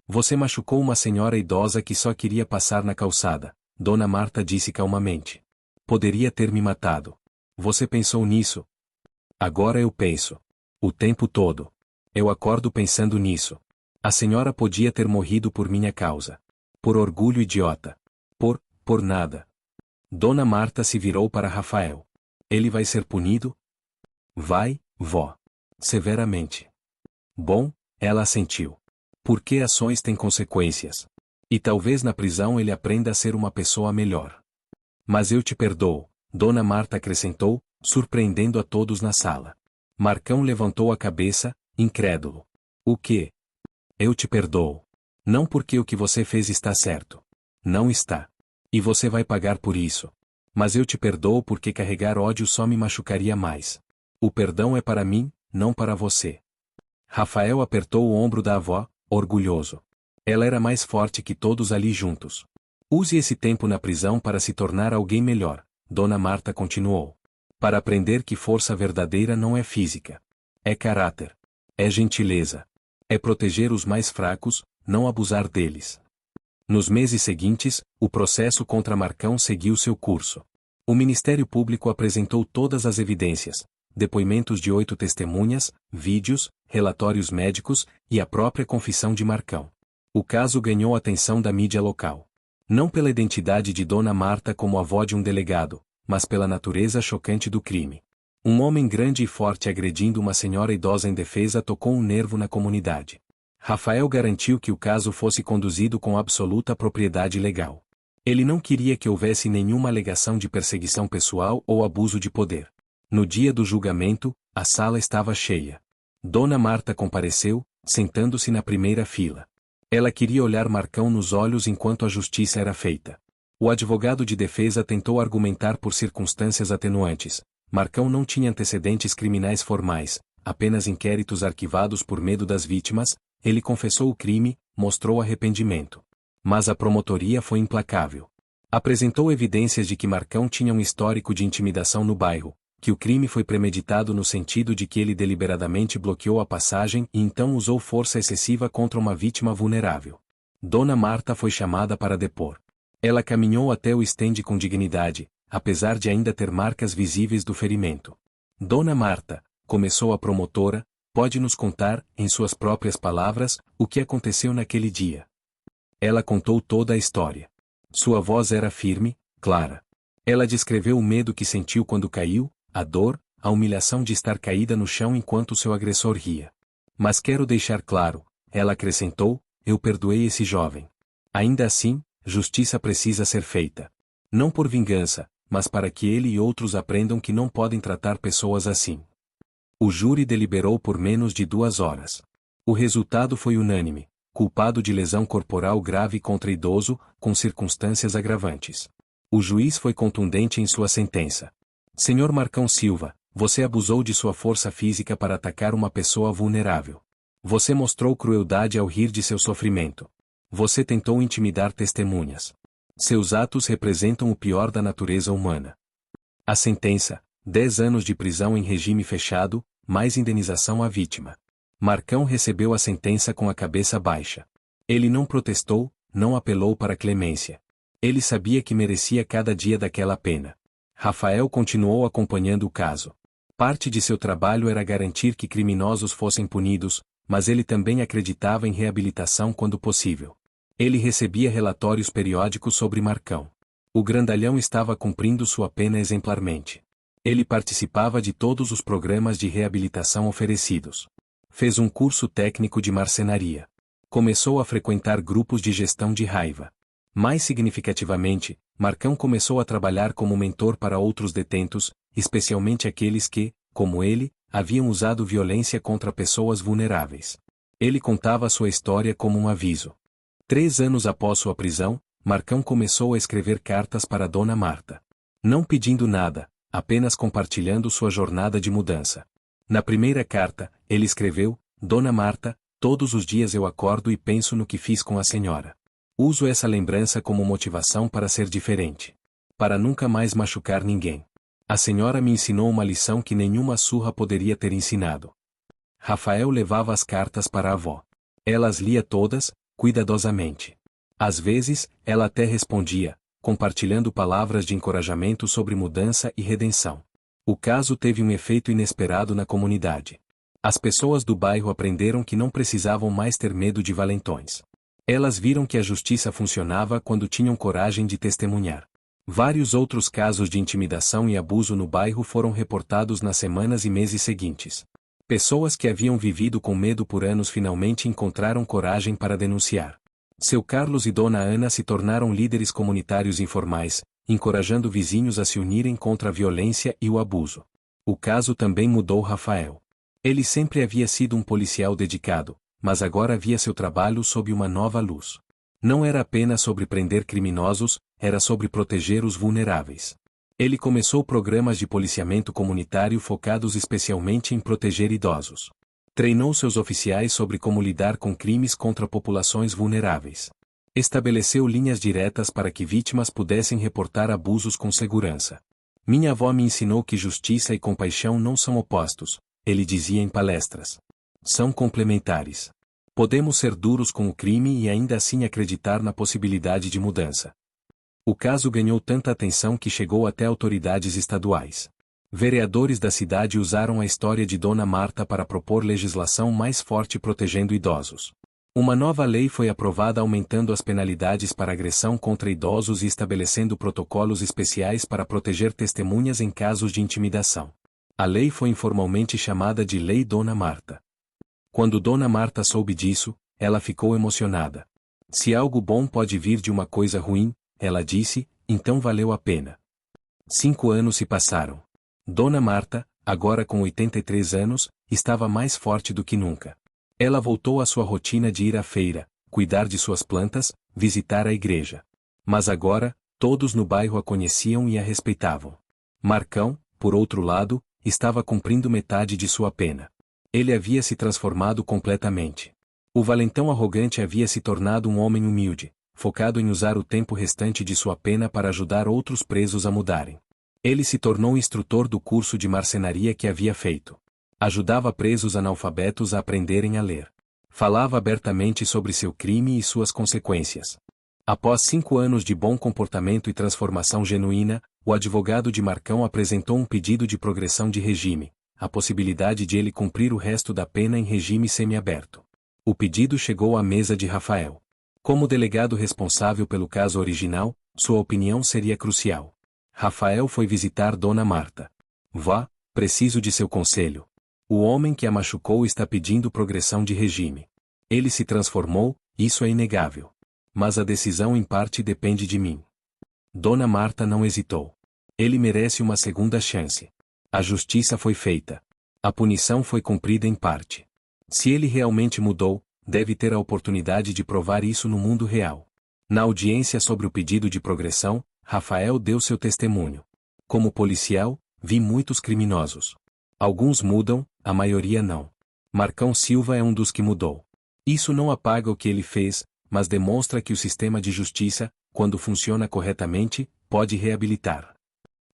Você machucou uma senhora idosa que só queria passar na calçada, Dona Marta disse calmamente. Poderia ter me matado. Você pensou nisso? Agora eu penso. O tempo todo. Eu acordo pensando nisso. A senhora podia ter morrido por minha causa. Por orgulho idiota. Por nada. Dona Marta se virou para Rafael. Ele vai ser punido? Vai, vó. Severamente. Bom, ela assentiu. Porque ações têm consequências. E talvez na prisão ele aprenda a ser uma pessoa melhor. Mas eu te perdoo, Dona Marta acrescentou, surpreendendo a todos na sala. Marcão levantou a cabeça, incrédulo. O quê? Eu te perdoo. Não porque o que você fez está certo. Não está. E você vai pagar por isso. Mas eu te perdoo porque carregar ódio só me machucaria mais. O perdão é para mim, não para você. Rafael apertou o ombro da avó, orgulhoso. Ela era mais forte que todos ali juntos. Use esse tempo na prisão para se tornar alguém melhor, Dona Marta continuou. Para aprender que força verdadeira não é física. É caráter. É gentileza. É proteger os mais fracos, não abusar deles. Nos meses seguintes, o processo contra Marcão seguiu seu curso. O Ministério Público apresentou todas as evidências, depoimentos de 8 testemunhas, vídeos, relatórios médicos e a própria confissão de Marcão. O caso ganhou a atenção da mídia local. Não pela identidade de Dona Marta como avó de um delegado, mas pela natureza chocante do crime. Um homem grande e forte agredindo uma senhora idosa indefesa tocou um nervo na comunidade. Rafael garantiu que o caso fosse conduzido com absoluta propriedade legal. Ele não queria que houvesse nenhuma alegação de perseguição pessoal ou abuso de poder. No dia do julgamento, a sala estava cheia. Dona Marta compareceu, sentando-se na primeira fila. Ela queria olhar Marcão nos olhos enquanto a justiça era feita. O advogado de defesa tentou argumentar por circunstâncias atenuantes, Marcão não tinha antecedentes criminais formais, apenas inquéritos arquivados por medo das vítimas. Ele confessou o crime, mostrou arrependimento. Mas a promotoria foi implacável. Apresentou evidências de que Marcão tinha um histórico de intimidação no bairro, que o crime foi premeditado no sentido de que ele deliberadamente bloqueou a passagem e então usou força excessiva contra uma vítima vulnerável. Dona Marta foi chamada para depor. Ela caminhou até o estende com dignidade, apesar de ainda ter marcas visíveis do ferimento. Dona Marta, começou a promotora, pode nos contar, em suas próprias palavras, o que aconteceu naquele dia. Ela contou toda a história. Sua voz era firme, clara. Ela descreveu o medo que sentiu quando caiu, a dor, a humilhação de estar caída no chão enquanto seu agressor ria. Mas quero deixar claro, ela acrescentou, eu perdoei esse jovem. Ainda assim, justiça precisa ser feita. Não por vingança, mas para que ele e outros aprendam que não podem tratar pessoas assim. O júri deliberou por menos de 2 horas. O resultado foi unânime, culpado de lesão corporal grave contra idoso, com circunstâncias agravantes. O juiz foi contundente em sua sentença. Senhor Marcão Silva, você abusou de sua força física para atacar uma pessoa vulnerável. Você mostrou crueldade ao rir de seu sofrimento. Você tentou intimidar testemunhas. Seus atos representam o pior da natureza humana. A sentença: 10 anos de prisão em regime fechado, mais indenização à vítima. Marcão recebeu a sentença com a cabeça baixa. Ele não protestou, não apelou para clemência. Ele sabia que merecia cada dia daquela pena. Rafael continuou acompanhando o caso. Parte de seu trabalho era garantir que criminosos fossem punidos, mas ele também acreditava em reabilitação quando possível. Ele recebia relatórios periódicos sobre Marcão. O grandalhão estava cumprindo sua pena exemplarmente. Ele participava de todos os programas de reabilitação oferecidos. Fez um curso técnico de marcenaria. Começou a frequentar grupos de gestão de raiva. Mais significativamente, Marcão começou a trabalhar como mentor para outros detentos, especialmente aqueles que, como ele, haviam usado violência contra pessoas vulneráveis. Ele contava sua história como um aviso. 3 anos após sua prisão, Marcão começou a escrever cartas para Dona Marta. Não pedindo nada, apenas compartilhando sua jornada de mudança. Na primeira carta, ele escreveu: Dona Marta, todos os dias eu acordo e penso no que fiz com a senhora. Uso essa lembrança como motivação para ser diferente. Para nunca mais machucar ninguém. A senhora me ensinou uma lição que nenhuma surra poderia ter ensinado. Rafael levava as cartas para a avó. Ela as lia todas, cuidadosamente. Às vezes, ela até respondia, compartilhando palavras de encorajamento sobre mudança e redenção. O caso teve um efeito inesperado na comunidade. As pessoas do bairro aprenderam que não precisavam mais ter medo de valentões. Elas viram que a justiça funcionava quando tinham coragem de testemunhar. Vários outros casos de intimidação e abuso no bairro foram reportados nas semanas e meses seguintes. Pessoas que haviam vivido com medo por anos finalmente encontraram coragem para denunciar. Seu Carlos e Dona Ana se tornaram líderes comunitários informais, encorajando vizinhos a se unirem contra a violência e o abuso. O caso também mudou Rafael. Ele sempre havia sido um policial dedicado, mas agora via seu trabalho sob uma nova luz. Não era apenas sobre prender criminosos, era sobre proteger os vulneráveis. Ele começou programas de policiamento comunitário focados especialmente em proteger idosos. Treinou seus oficiais sobre como lidar com crimes contra populações vulneráveis. Estabeleceu linhas diretas para que vítimas pudessem reportar abusos com segurança. Minha avó me ensinou que justiça e compaixão não são opostos, ele dizia em palestras. São complementares. Podemos ser duros com o crime e ainda assim acreditar na possibilidade de mudança. O caso ganhou tanta atenção que chegou até autoridades estaduais. Vereadores da cidade usaram a história de Dona Marta para propor legislação mais forte protegendo idosos. Uma nova lei foi aprovada aumentando as penalidades para agressão contra idosos e estabelecendo protocolos especiais para proteger testemunhas em casos de intimidação. A lei foi informalmente chamada de Lei Dona Marta. Quando Dona Marta soube disso, ela ficou emocionada. Se algo bom pode vir de uma coisa ruim, ela disse, então valeu a pena. 5 anos se passaram. Dona Marta, agora com 83 anos, estava mais forte do que nunca. Ela voltou à sua rotina de ir à feira, cuidar de suas plantas, visitar a igreja. Mas agora, todos no bairro a conheciam e a respeitavam. Marcão, por outro lado, estava cumprindo metade de sua pena. Ele havia se transformado completamente. O valentão arrogante havia se tornado um homem humilde, focado em usar o tempo restante de sua pena para ajudar outros presos a mudarem. Ele se tornou instrutor do curso de marcenaria que havia feito. Ajudava presos analfabetos a aprenderem a ler. Falava abertamente sobre seu crime e suas consequências. Após 5 anos de bom comportamento e transformação genuína, o advogado de Marcão apresentou um pedido de progressão de regime, a possibilidade de ele cumprir o resto da pena em regime semiaberto. O pedido chegou à mesa de Rafael. Como delegado responsável pelo caso original, sua opinião seria crucial. Rafael foi visitar Dona Marta. Vá, preciso de seu conselho. O homem que a machucou está pedindo progressão de regime. Ele se transformou, isso é inegável. Mas a decisão em parte depende de mim. Dona Marta não hesitou. Ele merece uma segunda chance. A justiça foi feita. A punição foi cumprida em parte. Se ele realmente mudou, deve ter a oportunidade de provar isso no mundo real. Na audiência sobre o pedido de progressão, Rafael deu seu testemunho. Como policial, vi muitos criminosos. Alguns mudam, a maioria não. Marcão Silva é um dos que mudou. Isso não apaga o que ele fez, mas demonstra que o sistema de justiça, quando funciona corretamente, pode reabilitar.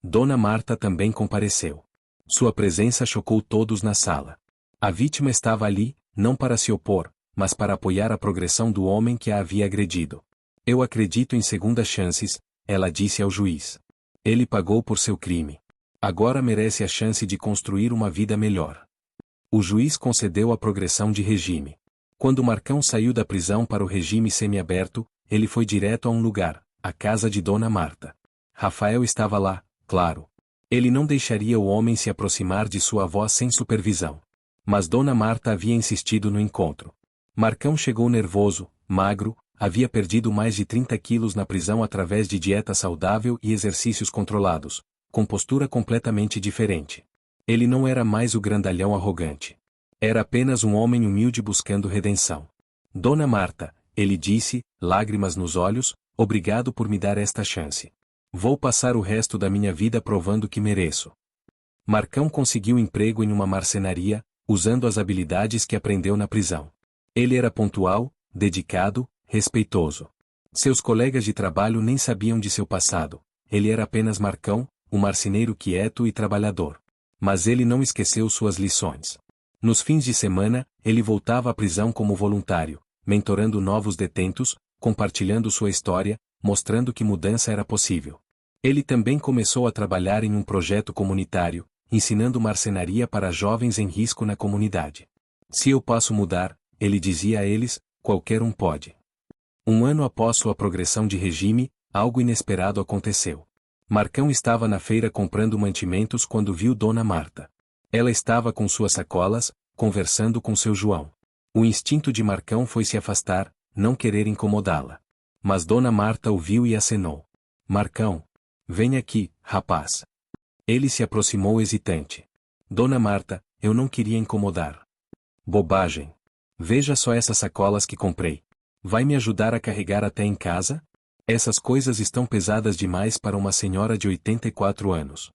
Dona Marta também compareceu. Sua presença chocou todos na sala. A vítima estava ali, não para se opor, mas para apoiar a progressão do homem que a havia agredido. Eu acredito em segundas chances, ela disse ao juiz. Ele pagou por seu crime. Agora merece a chance de construir uma vida melhor. O juiz concedeu a progressão de regime. Quando Marcão saiu da prisão para o regime semiaberto, ele foi direto a um lugar, a casa de Dona Marta. Rafael estava lá, claro. Ele não deixaria o homem se aproximar de sua avó sem supervisão. Mas Dona Marta havia insistido no encontro. Marcão chegou nervoso, magro, havia perdido mais de 30 quilos na prisão através de dieta saudável e exercícios controlados, com postura completamente diferente. Ele não era mais o grandalhão arrogante. Era apenas um homem humilde buscando redenção. Dona Marta, ele disse, lágrimas nos olhos, obrigado por me dar esta chance. Vou passar o resto da minha vida provando que mereço. Marcão conseguiu emprego em uma marcenaria, usando as habilidades que aprendeu na prisão. Ele era pontual, dedicado, respeitoso. Seus colegas de trabalho nem sabiam de seu passado. Ele era apenas Marcão, um marceneiro quieto e trabalhador. Mas ele não esqueceu suas lições. Nos fins de semana, ele voltava à prisão como voluntário, mentorando novos detentos, compartilhando sua história, mostrando que mudança era possível. Ele também começou a trabalhar em um projeto comunitário, ensinando marcenaria para jovens em risco na comunidade. Se eu posso mudar, ele dizia a eles, qualquer um pode. Um ano após sua progressão de regime, algo inesperado aconteceu. Marcão estava na feira comprando mantimentos quando viu Dona Marta. Ela estava com suas sacolas, conversando com seu João. O instinto de Marcão foi se afastar, não querer incomodá-la. Mas Dona Marta o viu e acenou. Marcão, vem aqui, rapaz. Ele se aproximou hesitante. Dona Marta, eu não queria incomodar. Bobagem. Veja só essas sacolas que comprei. Vai me ajudar a carregar até em casa? Essas coisas estão pesadas demais para uma senhora de 84 anos.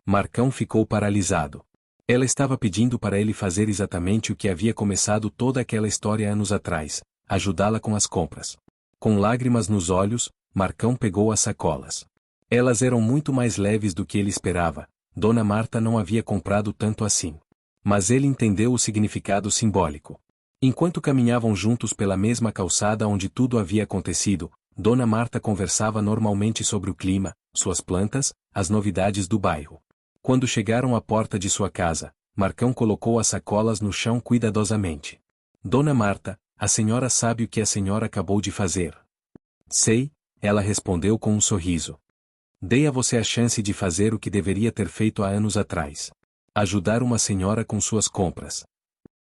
Marcão ficou paralisado. Ela estava pedindo para ele fazer exatamente o que havia começado toda aquela história anos atrás, ajudá-la com as compras. Com lágrimas nos olhos, Marcão pegou as sacolas. Elas eram muito mais leves do que ele esperava. Dona Marta não havia comprado tanto assim. Mas ele entendeu o significado simbólico. Enquanto caminhavam juntos pela mesma calçada onde tudo havia acontecido, Dona Marta conversava normalmente sobre o clima, suas plantas, as novidades do bairro. Quando chegaram à porta de sua casa, Marcão colocou as sacolas no chão cuidadosamente. Dona Marta, a senhora sabe o que a senhora acabou de fazer? Sei, ela respondeu com um sorriso. Dei a você a chance de fazer o que deveria ter feito há anos atrás. Ajudar uma senhora com suas compras.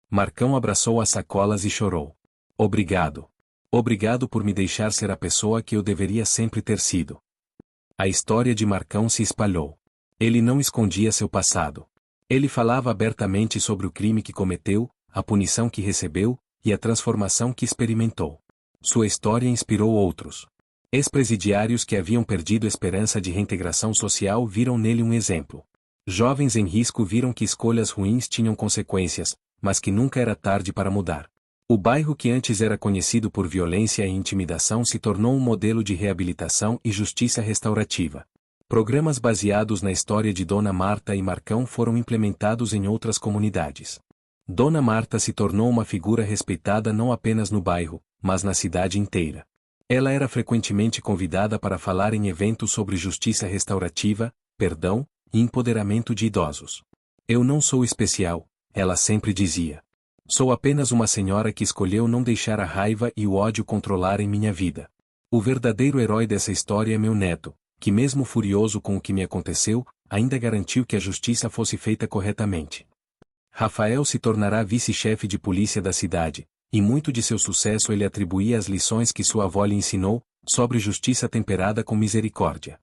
Marcão abraçou as sacolas e chorou. Obrigado. Obrigado por me deixar ser a pessoa que eu deveria sempre ter sido. A história de Marcão se espalhou. Ele não escondia seu passado. Ele falava abertamente sobre o crime que cometeu, a punição que recebeu, e a transformação que experimentou. Sua história inspirou outros. Ex-presidiários que haviam perdido esperança de reintegração social viram nele um exemplo. Jovens em risco viram que escolhas ruins tinham consequências, mas que nunca era tarde para mudar. O bairro que antes era conhecido por violência e intimidação se tornou um modelo de reabilitação e justiça restaurativa. Programas baseados na história de Dona Marta e Marcão foram implementados em outras comunidades. Dona Marta se tornou uma figura respeitada não apenas no bairro, mas na cidade inteira. Ela era frequentemente convidada para falar em eventos sobre justiça restaurativa, perdão e empoderamento de idosos. Eu não sou especial, ela sempre dizia. Sou apenas uma senhora que escolheu não deixar a raiva e o ódio controlarem minha vida. O verdadeiro herói dessa história é meu neto, que mesmo furioso com o que me aconteceu, ainda garantiu que a justiça fosse feita corretamente. Rafael se tornará vice-chefe de polícia da cidade, e muito de seu sucesso ele atribuía às lições que sua avó lhe ensinou, sobre justiça temperada com misericórdia.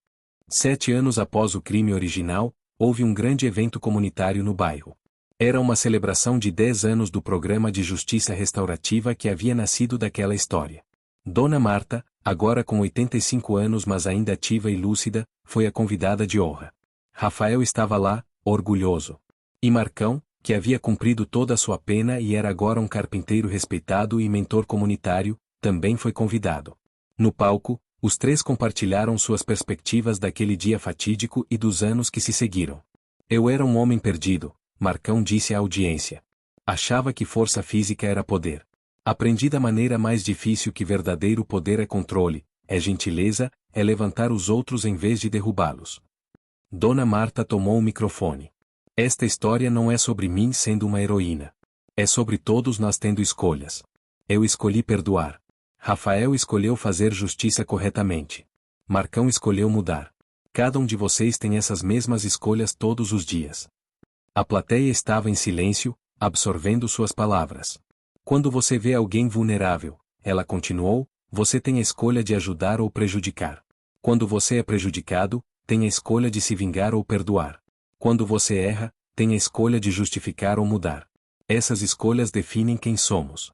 7 anos após o crime original, houve um grande evento comunitário no bairro. Era uma celebração de 10 anos do programa de justiça restaurativa que havia nascido daquela história. Dona Marta, agora com 85 anos mas ainda ativa e lúcida, foi a convidada de honra. Rafael estava lá, orgulhoso. E Marcão, que havia cumprido toda a sua pena e era agora um carpinteiro respeitado e mentor comunitário, também foi convidado. No palco, os 3 compartilharam suas perspectivas daquele dia fatídico e dos anos que se seguiram. Eu era um homem perdido, Marcão disse à audiência. Achava que força física era poder. Aprendi da maneira mais difícil que verdadeiro poder é controle, é gentileza, é levantar os outros em vez de derrubá-los. Dona Marta tomou o microfone. Esta história não é sobre mim sendo uma heroína. É sobre todos nós tendo escolhas. Eu escolhi perdoar. Rafael escolheu fazer justiça corretamente. Marcão escolheu mudar. Cada um de vocês tem essas mesmas escolhas todos os dias. A plateia estava em silêncio, absorvendo suas palavras. Quando você vê alguém vulnerável, ela continuou, você tem a escolha de ajudar ou prejudicar. Quando você é prejudicado, tem a escolha de se vingar ou perdoar. Quando você erra, tem a escolha de justificar ou mudar. Essas escolhas definem quem somos.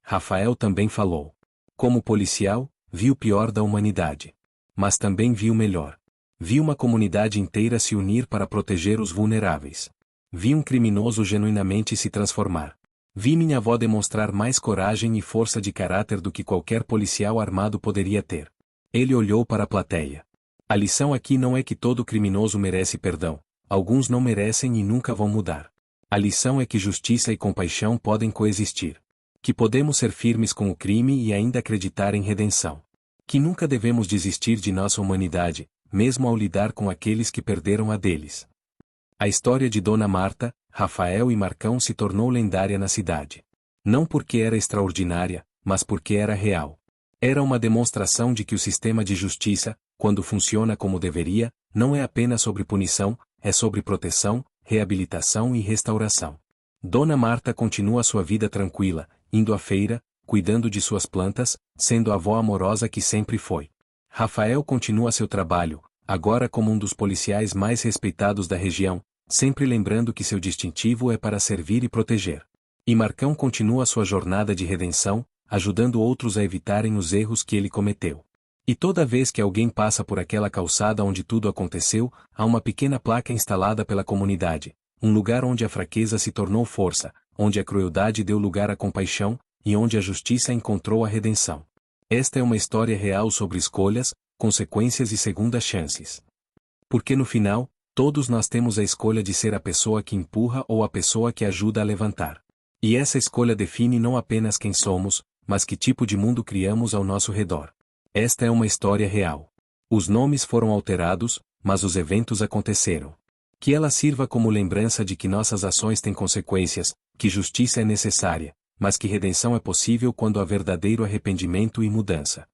Rafael também falou. Como policial, vi o pior da humanidade. Mas também vi o melhor. Vi uma comunidade inteira se unir para proteger os vulneráveis. Vi um criminoso genuinamente se transformar. Vi minha avó demonstrar mais coragem e força de caráter do que qualquer policial armado poderia ter. Ele olhou para a plateia. A lição aqui não é que todo criminoso merece perdão. Alguns não merecem e nunca vão mudar. A lição é que justiça e compaixão podem coexistir. Que podemos ser firmes com o crime e ainda acreditar em redenção. Que nunca devemos desistir de nossa humanidade, mesmo ao lidar com aqueles que perderam a deles. A história de Dona Marta, Rafael e Marcão se tornou lendária na cidade. Não porque era extraordinária, mas porque era real. Era uma demonstração de que o sistema de justiça, quando funciona como deveria, não é apenas sobre punição, é sobre proteção, reabilitação e restauração. Dona Marta continua sua vida tranquila, indo à feira, cuidando de suas plantas, sendo a avó amorosa que sempre foi. Rafael continua seu trabalho, agora como um dos policiais mais respeitados da região, sempre lembrando que seu distintivo é para servir e proteger. E Marcão continua sua jornada de redenção, ajudando outros a evitarem os erros que ele cometeu. E toda vez que alguém passa por aquela calçada onde tudo aconteceu, há uma pequena placa instalada pela comunidade, um lugar onde a fraqueza se tornou força, onde a crueldade deu lugar à compaixão, e onde a justiça encontrou a redenção. Esta é uma história real sobre escolhas, consequências e segundas chances. Porque no final, todos nós temos a escolha de ser a pessoa que empurra ou a pessoa que ajuda a levantar. E essa escolha define não apenas quem somos, mas que tipo de mundo criamos ao nosso redor. Esta é uma história real. Os nomes foram alterados, mas os eventos aconteceram. Que ela sirva como lembrança de que nossas ações têm consequências, que justiça é necessária, mas que redenção é possível quando há verdadeiro arrependimento e mudança.